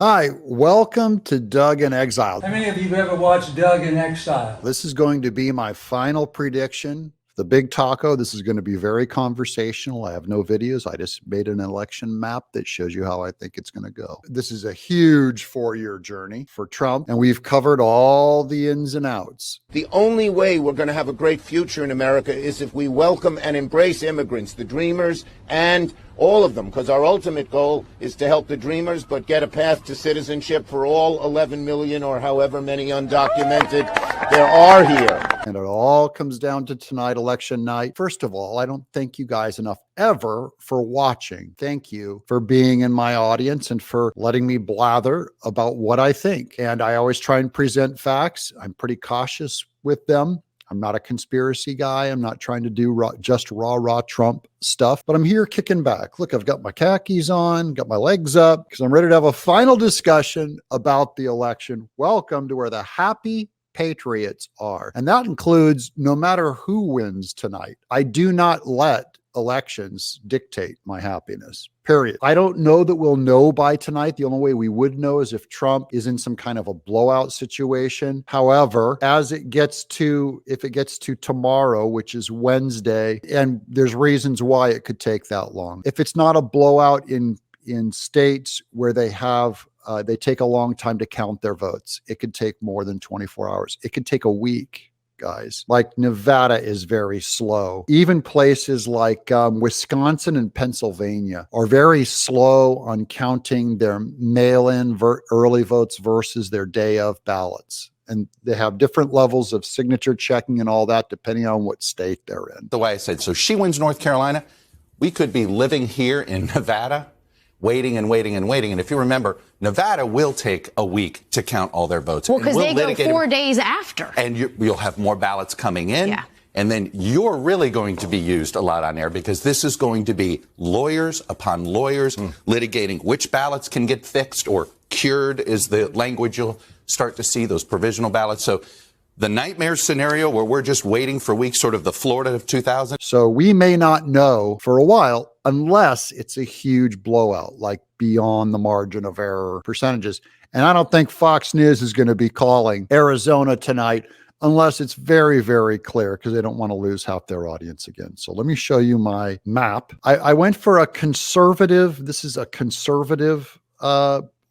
Hi, welcome to Doug in Exile. How many of you have ever watched Doug in Exile? This is going to be my final prediction. The Big Taco, this is going to be very conversational. I have no videos. I just made an election map that shows you how I think it's going to go. This is a huge 4-year journey for Trump, and we've covered all the ins and outs. The only way we're going to have a great future in America is if we welcome and embrace immigrants, the dreamers, and all of them, because our ultimate goal is to help the dreamers, but get a path to citizenship for all 11 million or however many undocumented there are here. And it all comes down to tonight, election night. First of all, I don't thank you guys enough ever for watching. Thank you for being in my audience and for letting me blather about what I think. And I always try and present facts. I'm pretty cautious with them. I'm not a conspiracy guy. I'm not trying to do just raw Trump stuff, but I'm here kicking back. Look, I've got my khakis on, got my legs up, because I'm ready to have a final discussion about the election. Welcome to where the happy patriots are. And that includes no matter who wins tonight. I do not let elections dictate my happiness, period. I don't know that we'll know by tonight. The only way we would know is if Trump is in some kind of a blowout situation. However, if it gets to tomorrow, which is Wednesday, and there's reasons why it could take that long. If it's not a blowout in states where they take a long time to count their votes, it could take more than 24 hours. It could take a week. Guys, like Nevada is very slow. Even places like Wisconsin and Pennsylvania are very slow on counting their mail-in early votes versus their day of ballots. And they have different levels of signature checking and all that depending on what state they're in. The way I said, so she wins North Carolina. We could be living here in Nevada, waiting and waiting and waiting. And if you remember, Nevada will take a week to count all their votes. Well, because they go 4 days after. And you'll have more ballots coming in. Yeah. And then you're really going to be used a lot on air because this is going to be lawyers upon lawyers litigating which ballots can get fixed or cured is the language you'll start to see, those provisional ballots. So the nightmare scenario where we're just waiting for weeks, sort of the Florida of 2000. So we may not know for a while unless it's a huge blowout, like beyond the margin of error percentages. And I don't think Fox News is going to be calling Arizona tonight unless it's very, very clear, because they don't want to lose half their audience again. So let me show you my map. I went for a conservative. This is a conservative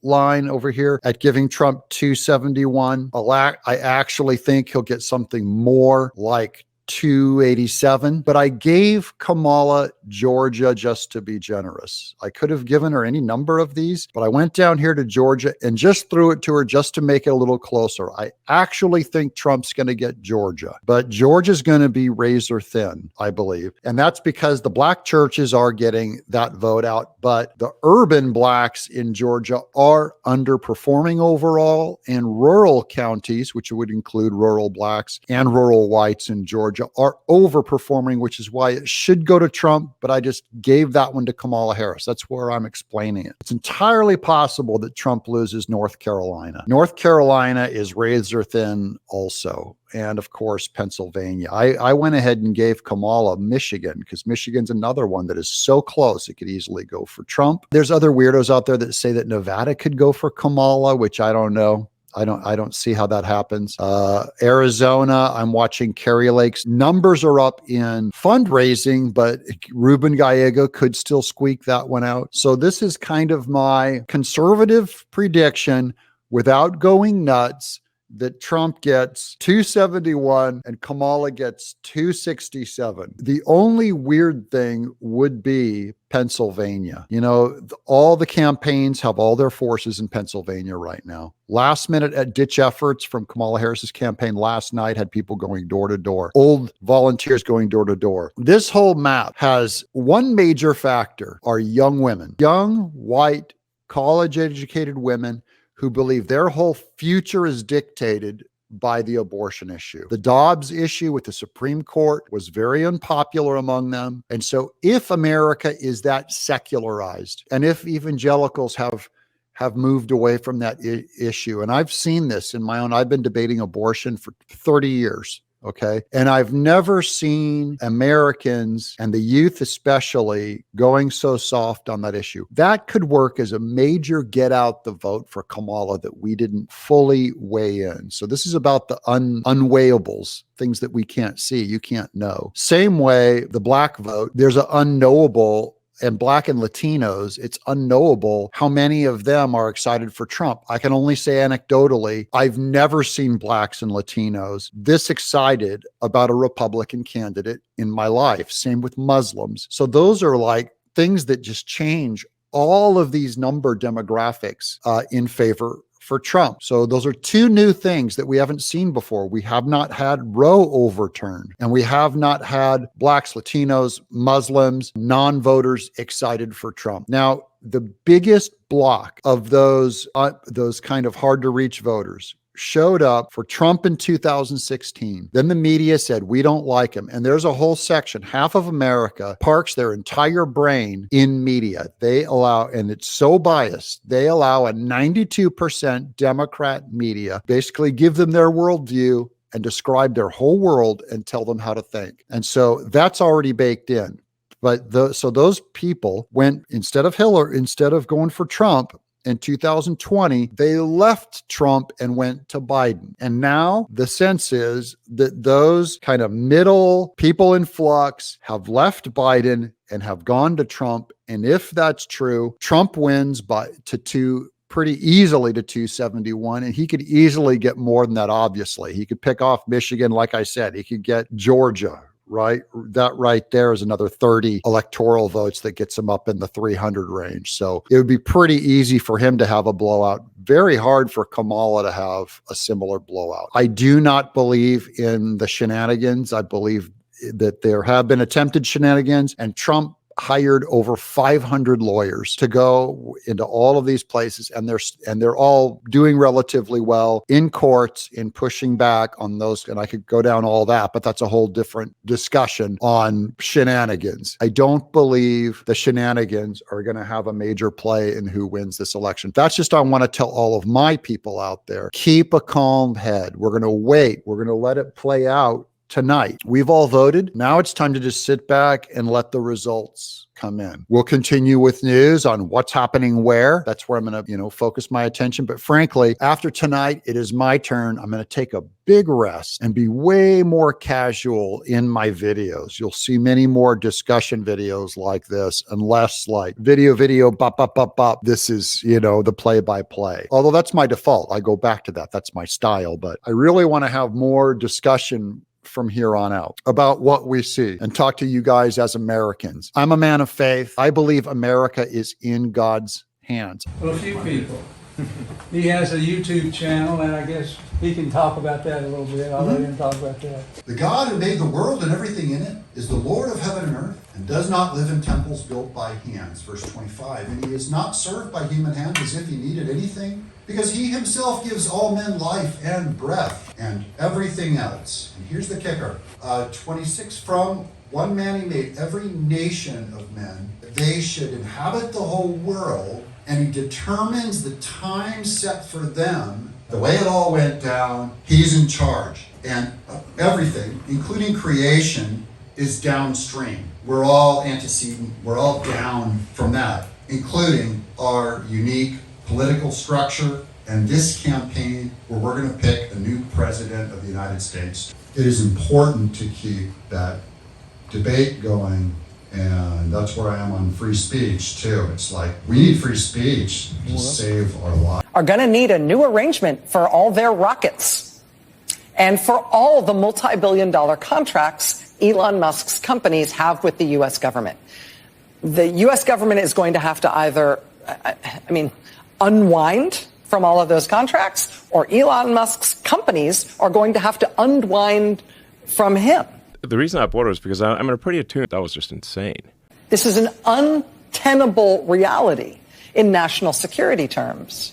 line over here at giving Trump 271. I actually think he'll get something more like 287, but I gave Kamala Georgia just to be generous. I could have given her any number of these, but I went down here to Georgia and just threw it to her just to make it a little closer. I actually think Trump's going to get Georgia, but Georgia's going to be razor thin, I believe. And that's because the black churches are getting that vote out, but the urban blacks in Georgia are underperforming overall, and rural counties, which would include rural blacks and rural whites in Georgia, are overperforming, which is why it should go to Trump, but I just gave that one to Kamala Harris. That's where I'm explaining it. It's entirely possible that Trump loses North Carolina. North Carolina is razor thin also. And of course, Pennsylvania. I went ahead and gave Kamala Michigan because Michigan's another one that is so close it could easily go for Trump. There's other weirdos out there that say that Nevada could go for Kamala, which I don't know. I don't see how that happens. Arizona, I'm watching Kari Lake's numbers are up in fundraising, but Ruben Gallego could still squeak that one out. So this is kind of my conservative prediction without going nuts, that Trump gets 271 and Kamala gets 267. The only weird thing would be Pennsylvania. You know, all the campaigns have all their forces in Pennsylvania right now. Last minute ditch efforts from Kamala Harris's campaign last night had people going door to door, old volunteers going door to door. This whole map has one major factor: are young women, young, white, college-educated women who believe their whole future is dictated by the abortion issue. The Dobbs issue with the Supreme Court was very unpopular among them. And so if America is that secularized, and if evangelicals have moved away from that issue, and I've seen this in my own, I've been debating abortion for 30 years. Okay. And I've never seen Americans and the youth especially going so soft on that issue. That could work as a major get out the vote for Kamala that we didn't fully weigh in. So this is about the unweighables, things that we can't see, you can't know. Same way, the black vote, there's an unknowable, and Black and Latinos, it's unknowable how many of them are excited for Trump. I can only say anecdotally, I've never seen Blacks and Latinos this excited about a Republican candidate in my life. Same with Muslims. So those are like things that just change all of these number demographics in favor for Trump. So those are two new things that we haven't seen before. We have not had Roe overturned, and we have not had Blacks, Latinos, Muslims, non-voters excited for Trump. Now, the biggest block of those kind of hard to reach voters showed up for Trump in 2016. Then the media said, we don't like him. And there's a whole section, half of America parks their entire brain in media. They allow, and it's so biased, they allow a 92% Democrat media basically give them their worldview and describe their whole world and tell them how to think. And so that's already baked in. But so those people went, instead of going for Trump, in 2020, they left Trump and went to Biden. And now the sense is that those kind of middle people in flux have left Biden and have gone to Trump. And if that's true, Trump wins pretty easily to 271, and he could easily get more than that, obviously. He could pick off Michigan, like I said. He could get Georgia, right? That right there is another 30 electoral votes that gets him up in the 300 range. So it would be pretty easy for him to have a blowout. Very hard for Kamala to have a similar blowout. I do not believe in the shenanigans. I believe that there have been attempted shenanigans, and Trump hired over 500 lawyers to go into all of these places, and they're all doing relatively well in courts in pushing back on those. And I could go down all that, but that's a whole different discussion on shenanigans. I don't believe the shenanigans are going to have a major play in who wins this election. That's just, I want to tell all of my people out there, keep a calm head. We're going to wait. We're going to let it play out tonight. We've all voted. Now it's time to just sit back and let the results come in. We'll continue with news on what's happening where. That's where I'm going to, focus my attention. But frankly, after tonight, it is my turn. I'm going to take a big rest and be way more casual in my videos. You'll see many more discussion videos like this and less like video, bop, bop, bop, bop. This is, the play-by-play. Although that's my default. I go back to that. That's my style. But I really want to have more discussion from here on out about what we see and talk to you guys as Americans. I'm a man of faith. I believe America is in God's hands. Well, a few people. He has a YouTube channel, and I guess he can talk about that a little bit. I'll let him talk about that. The God who made the world and everything in it is the Lord of heaven and earth, and does not live in temples built by hands. Verse 25, and he is not served by human hands as if he needed anything, because he himself gives all men life and breath and everything else. And here's the kicker. 26, from one man he made every nation of men. They should inhabit the whole world, and he determines the time set for them. The way it all went down, he's in charge. And everything, including creation, is downstream. We're all antecedent. We're all down from that, including our unique political structure and this campaign where we're going to pick a new president of the United States. It is important to keep that debate going, and that's where I am on free speech too. It's like, we need free speech to save our lives. Are going to need a new arrangement for all their rockets and for all the multi-billion-dollar contracts Elon Musk's companies have with the U.S. government. The U.S. government is going to have to either, unwind from all of those contracts, or Elon Musk's companies are going to have to unwind from him. The reason I bought it was because I'm pretty attuned. That was just insane. This is an untenable reality in national security terms,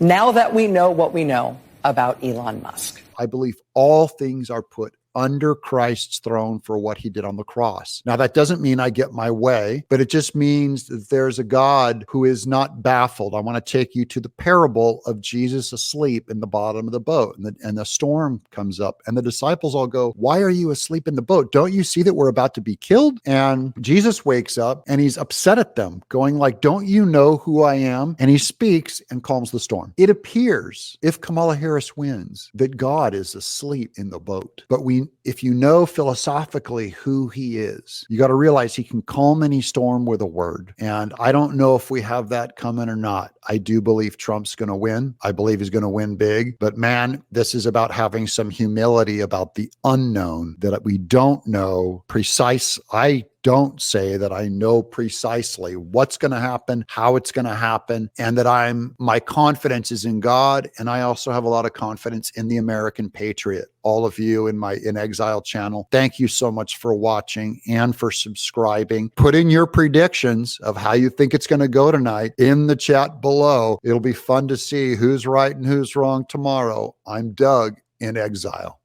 now that we know what we know about Elon Musk. I believe all things are put under Christ's throne for what he did on the cross. Now, that doesn't mean I get my way, but it just means that there's a God who is not baffled. I want to take you to the parable of Jesus asleep in the bottom of the boat, and the storm comes up, and the disciples all go, "Why are you asleep in the boat? Don't you see that we're about to be killed?" And Jesus wakes up and he's upset at them, going like, "Don't you know who I am?" And he speaks and calms the storm. It appears, if Kamala Harris wins, that God is asleep in the boat. But if you know philosophically who he is, you got to realize he can calm any storm with a word. And I don't know if we have that coming or not. I do believe Trump's going to win. I believe he's going to win big. But man, this is about having some humility about the unknown, that we don't know precise. I don't say that I know precisely what's going to happen, how it's going to happen, and that my confidence is in God. And I also have a lot of confidence in the American patriot. All of you in my In Exile channel, thank you so much for watching and for subscribing. Put in your predictions of how you think it's going to go tonight in the chat below. It'll be fun to see who's right and who's wrong tomorrow. I'm Doug in Exile.